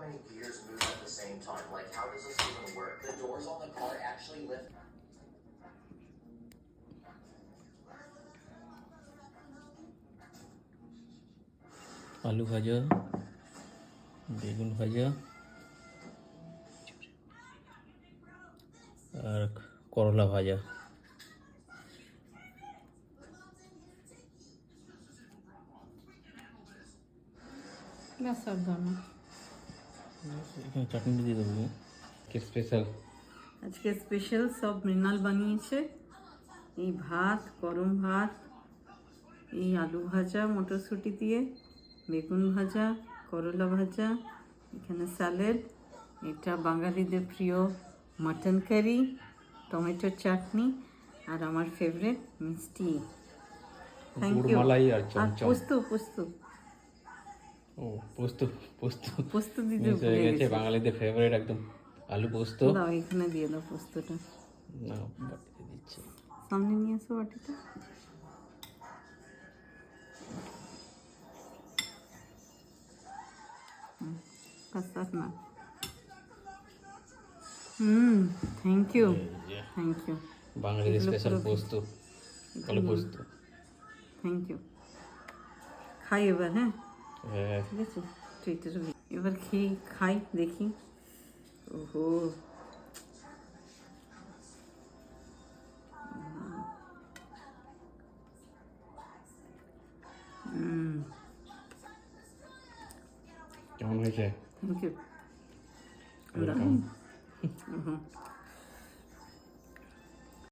many gears move at the same time? Like, how does this even work? The doors on the car actually lift. আলু ভাজা, বেগুন ভাজা আর করলা ভাজা। ব্যাস আর দাও না। এখানে চাটনি দিয়ে দেবো কি স্পেশাল। আজকে স্পেশাল সব মৃণাল বানিয়েছে। এই ভাত, গরম ভাত, এই আলু ভাজা মটরশুঁটি দিয়ে, বেগুন ভাজা, করলা ভাজা, এখানে স্যালাড, এটা বাঙালিদের প্রিয় মাটন কারি, টমেটোর চাটনি, আর আমার ফেভারিট মিষ্টি। Thank you. মালাই আর আর চমচম। পোস্ত পোস্ত ও পোস্ত পোস্ত পোস্ত দিতে মিস হয়ে ভুলে গেছে, গেছি। বাঙালিদের ফেভারিট একদম আলু পোস্ত। দাও এখানে দিয়ে দাও পোস্তটা, না বাটিতে দিচ্ছি। সামনে নিয়ে আসো বাটিটা। কাসার না। থ্যাংক ইউ থ্যাংক ইউ বাঙালিদের এগুলো স্পেশাল পুরো- পোস্ত, আলু পোস্ত। Thank you. খাই এবার, হ্যাঁ হ্যাঁ ঠিক আছে, ট্রিটের এবার খেয়ে খাই দেখি। ওহো, কেমন হয়েছে? Thank you. ওয়েলকাম।